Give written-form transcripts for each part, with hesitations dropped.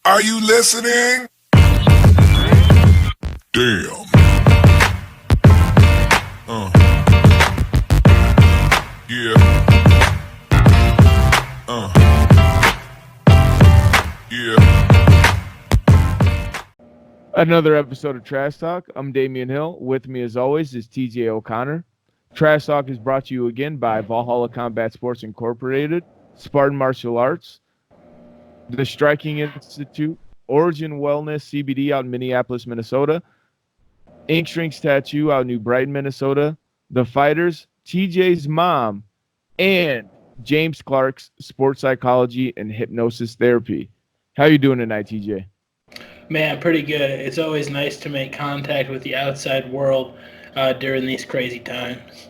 Are you listening? Damn. Yeah. Yeah. Another episode of Trash Talk. I'm Damian Hill. With me, as always, is TJ O'Connor. Trash Talk is brought to you again by Valhalla Combat Sports Incorporated, Spartan Martial Arts, the Striking Institute, Origin Wellness CBD out in Minneapolis, Minnesota, Ink Shrinks Tattoo out in New Brighton, Minnesota, The Fighters, TJ's mom, and James Clark's Sports Psychology and Hypnosis Therapy. How you doing tonight, TJ? Man, pretty good. It's always nice to make contact with the outside world during these crazy times.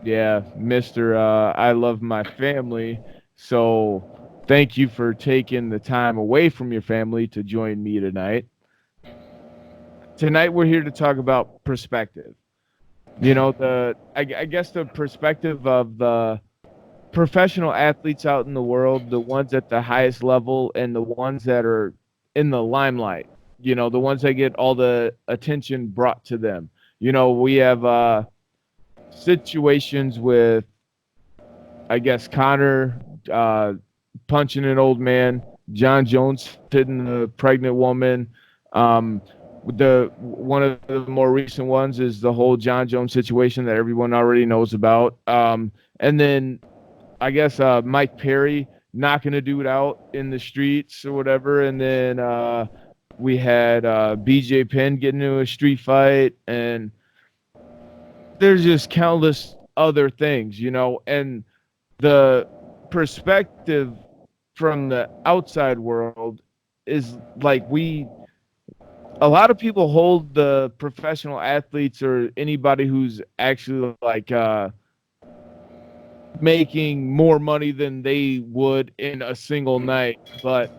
Yeah, Mr. I love my family. So thank you for taking the time away from your family to join me tonight. Tonight we're here to talk about perspective. You know, I guess the perspective of the professional athletes out in the world, the ones at the highest level and the ones that are in the limelight. You know, the ones that get all the attention brought to them. You know, we have situations with, I guess, Connor punching an old man, Jon Jones hitting a pregnant woman. The one of the more recent ones is the whole Jon Jones situation that everyone already knows about. And then I guess Mike Perry knocking a dude out in the streets or whatever, and then we had BJ Penn getting into a street fight, and there's just countless other things, you know, and the perspective from the outside world is like a lot of people hold the professional athletes or anybody who's actually like making more money than they would in a single night, but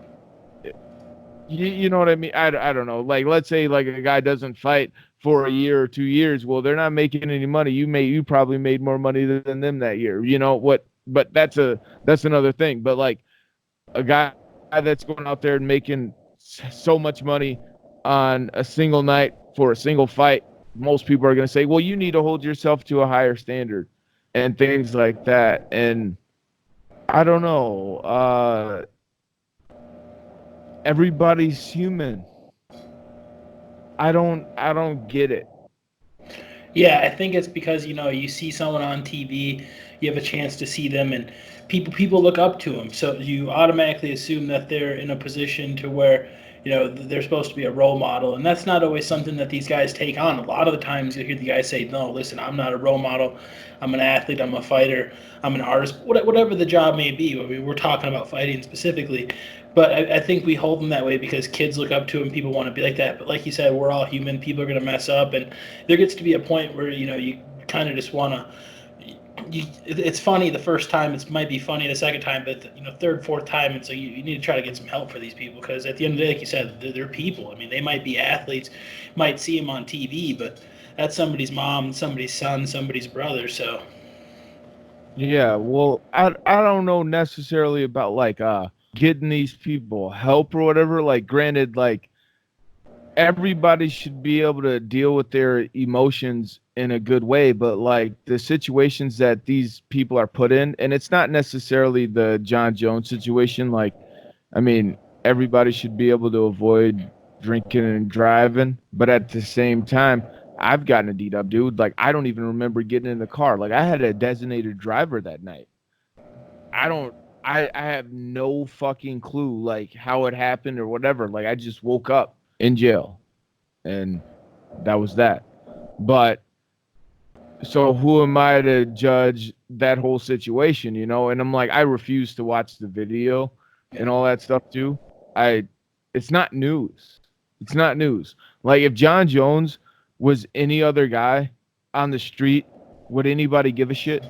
you know what I mean? I don't know. Like, let's say like a guy doesn't fight for a year or 2 years. Well, they're not making any money. You probably made more money than them that year. You know what? But that's another thing. But like a guy that's going out there and making so much money on a single night for a single fight, most people are going to say, well, you need to hold yourself to a higher standard and things like that. And I don't know. Everybody's human. I don't get it. Yeah, I think it's because you see someone on TV, you have a chance to see them, and people look up to them. So you automatically assume that they're in a position to where they're supposed to be a role model, and that's not always something that these guys take on. A lot of the times you hear the guys say, "No, listen, I'm not a role model. I'm an athlete. I'm a fighter. I'm an artist. Whatever the job may be." We're talking about fighting specifically. But I think we hold them that way because kids look up to them. People want to be like that. But like you said, we're all human. People are going to mess up, and there gets to be a point where you kind of just want to. It's funny the first time. It might be funny the second time, but third, fourth time, and so you need to try to get some help for these people because at the end of the day, like you said, they're people. I mean, they might be athletes, might see them on TV, but that's somebody's mom, somebody's son, somebody's brother. So Yeah, well, I don't know necessarily about like getting these people help or whatever. Like, granted, like everybody should be able to deal with their emotions in a good way, but like the situations that these people are put in, and it's not necessarily the Jon Jones situation. Like, I mean, everybody should be able to avoid drinking and driving, but at the same time, I've gotten a deed up, dude. Like, I don't even remember getting in the car. Like, I had a designated driver that night. I don't. I have no fucking clue like how it happened or whatever. Like, I just woke up in jail, and that was that. But so who am I to judge that whole situation, you know? And I'm like, I refuse to watch the video and all that stuff too. I It's not news. It's not news. Like, if Jon Jones was any other guy on the street, would anybody give a shit?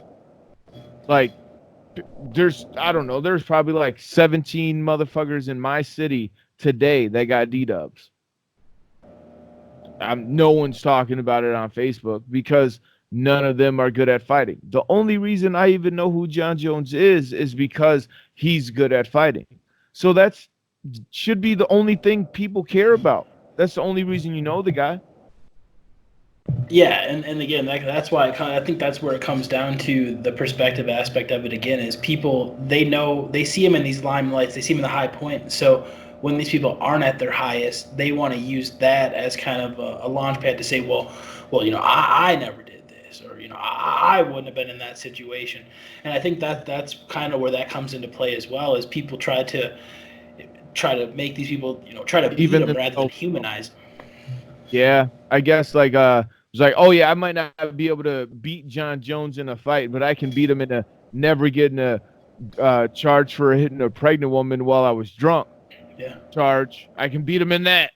Like, there's I don't know, there's probably like 17 motherfuckers in my city today that got D-dubs. No one's talking about it on Facebook because none of them are good at fighting. The only reason I even know who Jon Jones is because he's good at fighting. So should be the only thing people care about. That's the only reason you know the guy. Yeah, and again, that's why I think that's where it comes down to the perspective aspect of it. Again, is people, they know, they see him in these limelights, they see him in the high point. So when these people aren't at their highest, they want to use that as kind of a launch pad to say, well, I never did this, or I wouldn't have been in that situation. And I think that's kind of where that comes into play as well, is people try to make these people, try to beat Even them rather than themselves. humanize. Yeah, I guess like it's like, oh yeah, I might not be able to beat Jon Jones in a fight, but I can beat him in a never getting a charge for hitting a pregnant woman while I was drunk Yeah. charge. I can beat him in that,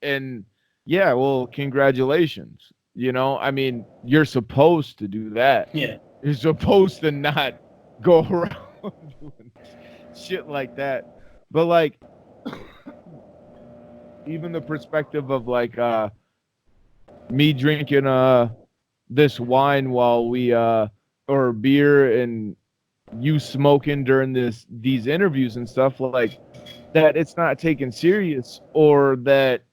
and yeah, well, congratulations. I mean, you're supposed to do that. Yeah. You're supposed to not go around doing shit like that. But like even the perspective of like me drinking this wine while we or beer and you smoking during these interviews and stuff, like that it's not taken serious, or that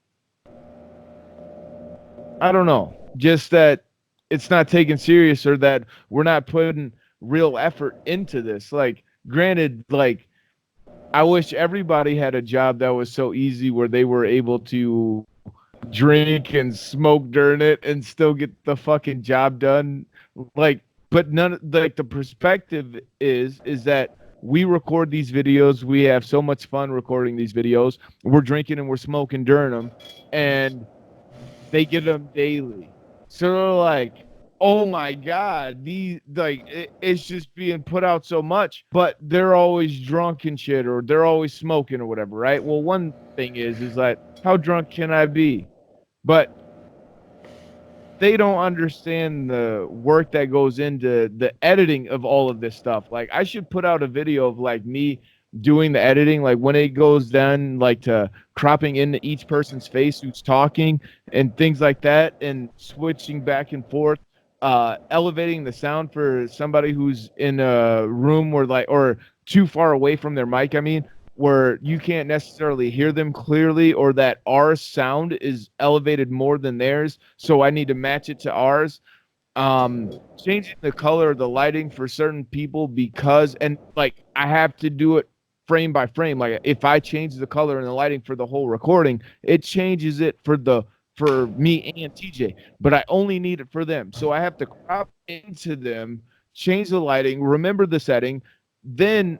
I don't know, just that it's not taken serious, or that we're not putting real effort into this. Like granted, like I wish everybody had a job that was so easy where they were able to drink and smoke during it and still get the fucking job done. Like, but none, like the perspective is that we record these videos, we have so much fun recording these videos, we're drinking and we're smoking during them, and they get them daily. So they're like, oh my god, these like it's just being put out so much, but they're always drunk and shit, or they're always smoking or whatever, right? Well, one thing is like, how drunk can I be? But they don't understand the work that goes into the editing of all of this stuff. Like I should put out a video of like me doing the editing, like when it goes down, like to cropping into each person's face who's talking and things like that, and switching back and forth, elevating the sound for somebody who's in a room where like, or too far away from their mic, I mean, where you can't necessarily hear them clearly, or that our sound is elevated more than theirs, so I need to match it to ours. Changing the color of the lighting for certain people, because and like I have to do it frame by frame. Like if I change the color and the lighting for the whole recording, it changes it for me and TJ, but I only need it for them. So I have to crop into them, change the lighting, remember the setting, then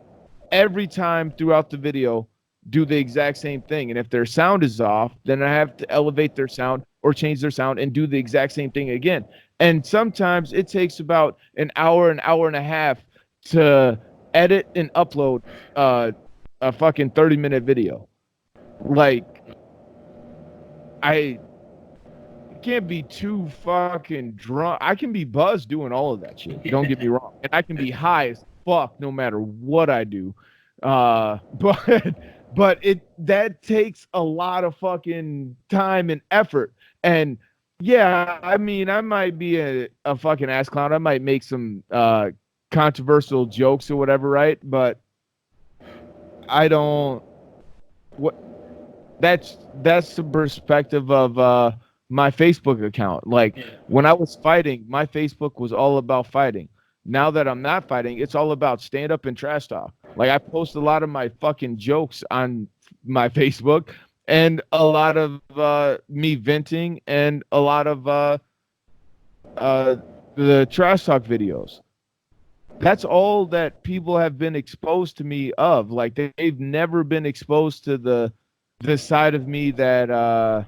every time throughout the video do the exact same thing. And if their sound is off, then I have to elevate their sound or change their sound and do the exact same thing again. And sometimes it takes about an hour and a half to edit and upload a fucking 30-minute video. Like I can't be too fucking drunk. I can be buzzed doing all of that shit. Don't get me wrong. And I can be high as fuck no matter what I do. But that takes a lot of fucking time and effort. And yeah, I mean, I might be a fucking ass clown. I might make some controversial jokes or whatever, right? But I don't what that's the perspective of my Facebook account. Like when I was fighting, my Facebook was all about fighting. Now that I'm not fighting, it's all about stand up and trash talk. Like I post a lot of my fucking jokes on my Facebook, and a lot of me venting, and a lot of the trash talk videos. That's all that people have been exposed to me of. Like they've never been exposed to the side of me that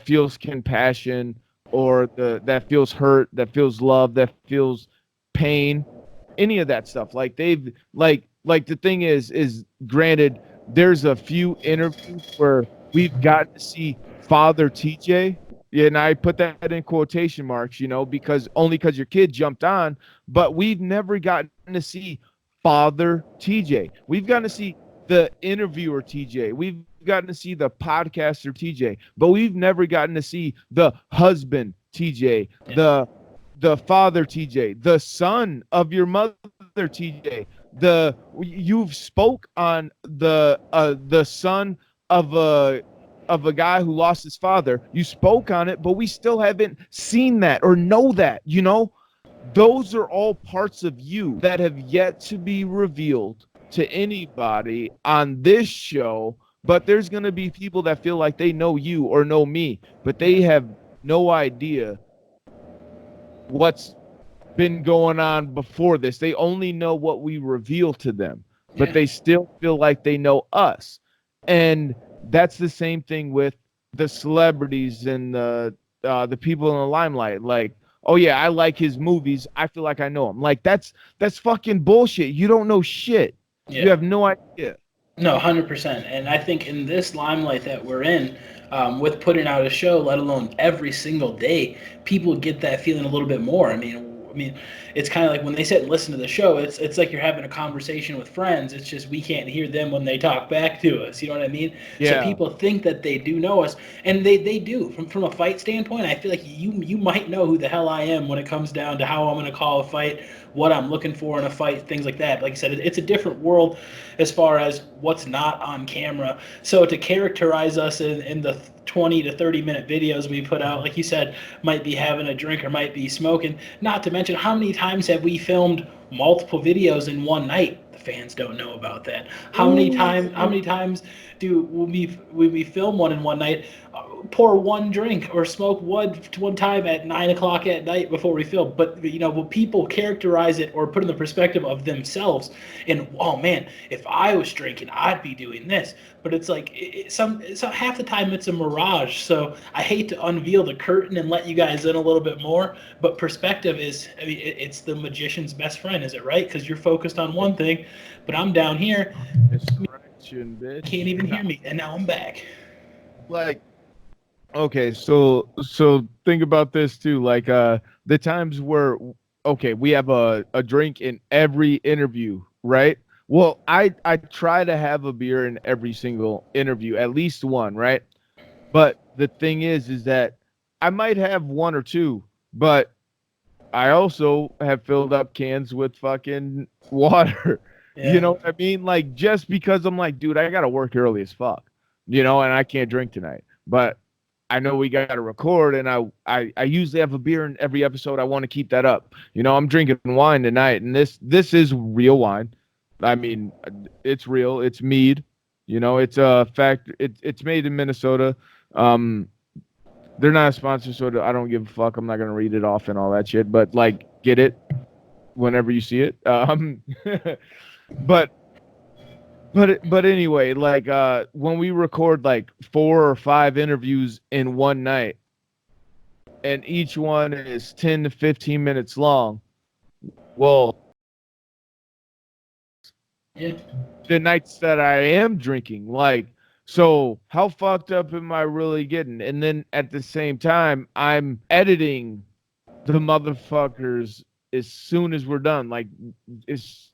feels compassion, or that feels hurt, that feels love, that feels pain, any of that stuff. Like they've like the thing is granted, there's a few interviews where we've got to see Father TJ. Yeah, and I put that in quotation marks, because your kid jumped on, but we've never gotten to see Father TJ. We've gotten to see the interviewer TJ. We've gotten to see the podcaster TJ, but we've never gotten to see the husband TJ, the father TJ, the son of your mother TJ, you've spoke on the son of a guy who lost his father. You spoke on it, but we still haven't seen that or know that, you know? Those are all parts of you that have yet to be revealed to anybody on this show. But there's going to be people that feel like they know you or know me, but they have no idea what's been going on before this. They only know what we reveal to them, but Yeah. they still feel like they know us. And that's the same thing with the celebrities and the people in the limelight. Like, oh yeah, I like his movies. I feel like I know him. Like that's fucking bullshit. You don't know shit. You Yeah. have no idea. No, 100%. And I think in this limelight that we're in, with putting out a show, let alone every single day, people get that feeling a little bit more. I mean, it's kind of like when they sit and listen to the show, it's like you're having a conversation with friends. It's just we can't hear them when they talk back to us. You know what I mean? So Yeah. people think that they do know us, and they do. From a fight standpoint, I feel like you might know who the hell I am when it comes down to how I'm going to call a fight, what I'm looking for in a fight, things like that. Like I said, it's a different world as far as what's not on camera. So to characterize us in the 20 to 30-minute videos we put out, like you said, might be having a drink or might be smoking. Not to mention, how many times have we filmed multiple videos in one night? The fans don't know about that. How Ooh. many times do when we film one in one night, pour one drink or smoke one time at 9 o'clock at night before we film? But will people characterize it or put in the perspective of themselves? And oh man, if I was drinking, I'd be doing this. But it's like so half the time it's a mirage. So I hate to unveil the curtain and let you guys in a little bit more, but perspective is, I mean, it's the magician's best friend, is it right? Because you're focused on one thing, but I'm down here, Distraction, can't bitch. even No. hear me, and now I'm back. Like, okay, so think about this too. Like the times where okay, we have a drink in every interview, right? Well, I try to have a beer in every single interview, at least one, right? But the thing is that I might have one or two, but I also have filled up cans with fucking water. You Yeah. know what I mean? Like just because I'm like, dude, I gotta work early as fuck, you know, and I can't drink tonight. But I know we got to record, and I usually have a beer in every episode. I want to keep that up. You know, I'm drinking wine tonight, and this is real wine. I mean, it's real. It's mead. You know, it's a fact. It's made in Minnesota. Um, they're not a sponsor, so I don't give a fuck. I'm not gonna read it off and all that shit. But like, get it whenever you see it. But but anyway, like when we record like 4 or 5 interviews in one night, and each one is 10 to 15 minutes long. Well, Yeah. the nights that I am drinking, like, so how fucked up am I really getting? And then at the same time, I'm editing the motherfuckers as soon as we're done. Like, it's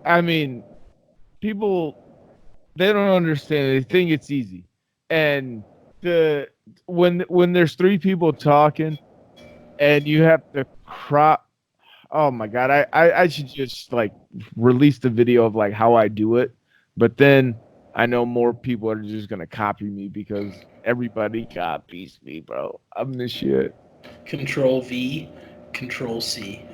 I mean, people, they don't understand. They think it's easy. And the when there's 3 people talking and you have to crop, oh my god, I should just like release the video of like how I do it. But then I know more people are just gonna copy me because everybody copies me, bro. I'm the shit. Control V, Control C.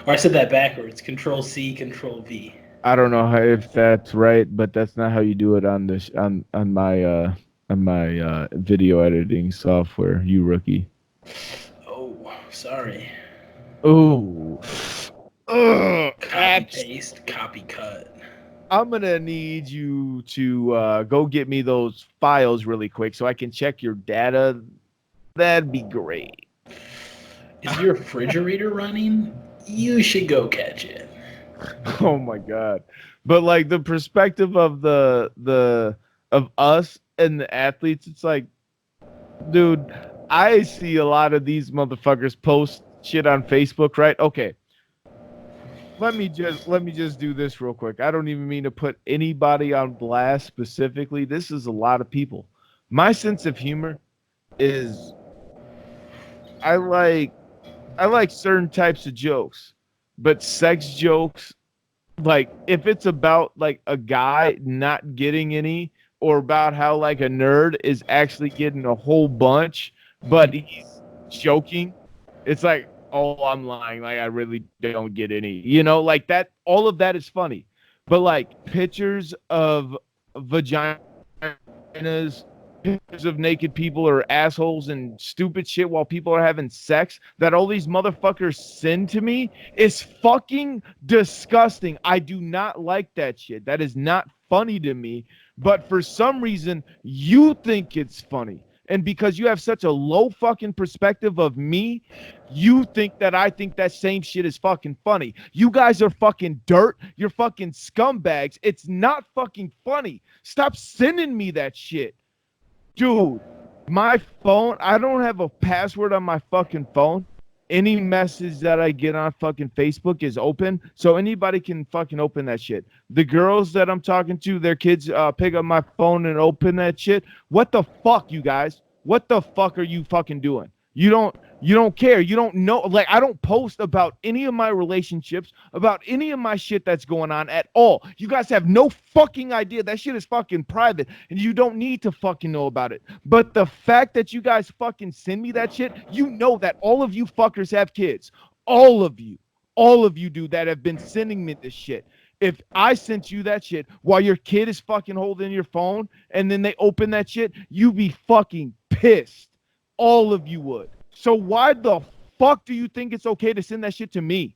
Or I said that backwards. Control C, Control V. I don't know if that's right, but that's not how you do it on this on my video editing software, you rookie. Oh, sorry. Oh, Copy apps. paste, copy cut. I'm gonna need you to go get me those files really quick so I can check your data. That'd be great. Is your refrigerator running? You should go catch it. Oh my god. But like the perspective of the of us and the athletes, it's like, dude, I see a lot of these motherfuckers post shit on Facebook, right? Okay. Let me just do this real quick. I don't even mean to put anybody on blast specifically. This is a lot of people. My sense of humor is I like I like certain types of jokes, but sex jokes like if it's about like a guy not getting any, or about how like a nerd is actually getting a whole bunch, but he's joking, it's like, oh, I'm lying. Like I really don't get any. Like that. All of that is funny, but like pictures of vaginas, pictures of naked people or assholes and stupid shit while people are having sex that all these motherfuckers send to me is fucking disgusting. I do not like that shit. That is not funny to me. But for some reason, you think it's funny. And because you have such a low fucking perspective of me, you think that I think that same shit is fucking funny. You guys are fucking dirt. You're fucking scumbags. It's not fucking funny. Stop sending me that shit. Dude, my phone, I don't have a password on my fucking phone. Any message that I get on fucking Facebook is open, so anybody can fucking open that shit. The girls that I'm talking to, their kids pick up my phone and open that shit. What the fuck, you guys? What the fuck are you fucking doing? You don't care. You don't know. Like, I don't post about any of my relationships, about any of my shit that's going on at all. You guys have no fucking idea. That shit is fucking private, and you don't need to fucking know about it. But the fact that you guys fucking send me that shit, you know that all of you fuckers have kids. All of you. All of you do that have been sending me this shit. If I sent you that shit while your kid is fucking holding your phone and then they open that shit, you be fucking pissed. All of you would. So why the fuck do you think it's okay to send that shit to me?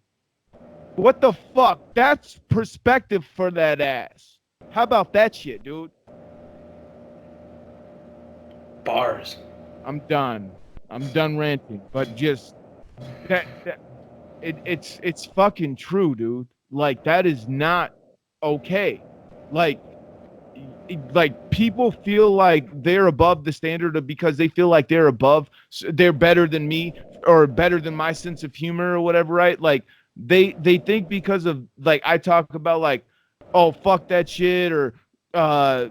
What the fuck? That's perspective for that ass. How about that shit, dude? Bars. I'm done. I'm done ranting. But just it's fucking true, dude. Like that is not okay. Like people feel like they're above the standard of because they feel like they're better than me or better than my sense of humor or whatever, right? Like they think because of like I talk about like, oh fuck that shit or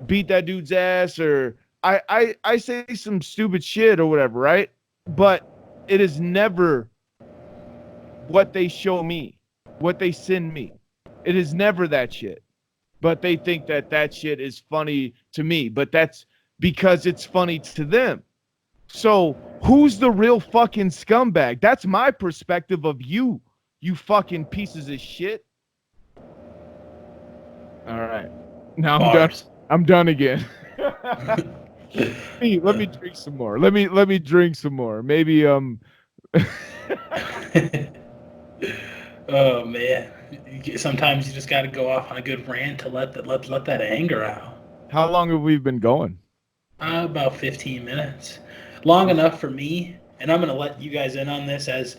beat that dude's ass or I say some stupid shit or whatever, right? But it is never what they show me, what they send me. It is never that shit. But they think that that shit is funny to me. But that's because it's funny to them. So who's the real fucking scumbag? That's my perspective of you, you fucking pieces of shit. All right. Now I'm done. Bars. I'm done again. Let me drink some more. Let me drink some more. Maybe Oh man. Sometimes you just got to go off on a good rant to let that anger out. how long have we been going? About 15 minutes, long enough for me. And I'm gonna let you guys in on this as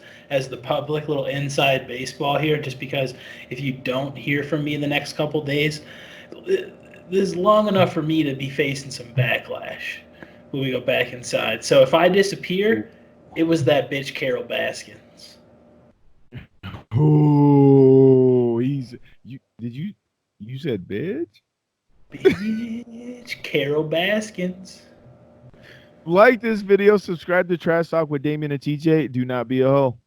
the public, little inside baseball here. Just because if you don't hear from me in the next couple days, this is long enough for me to be facing some backlash when we go back inside. So if I disappear, it was that bitch Carol Baskins. Oh, you said bitch? Bitch Carol Baskins. Like this video, subscribe to Trash Talk with Damien and TJ. Do not be a hoe.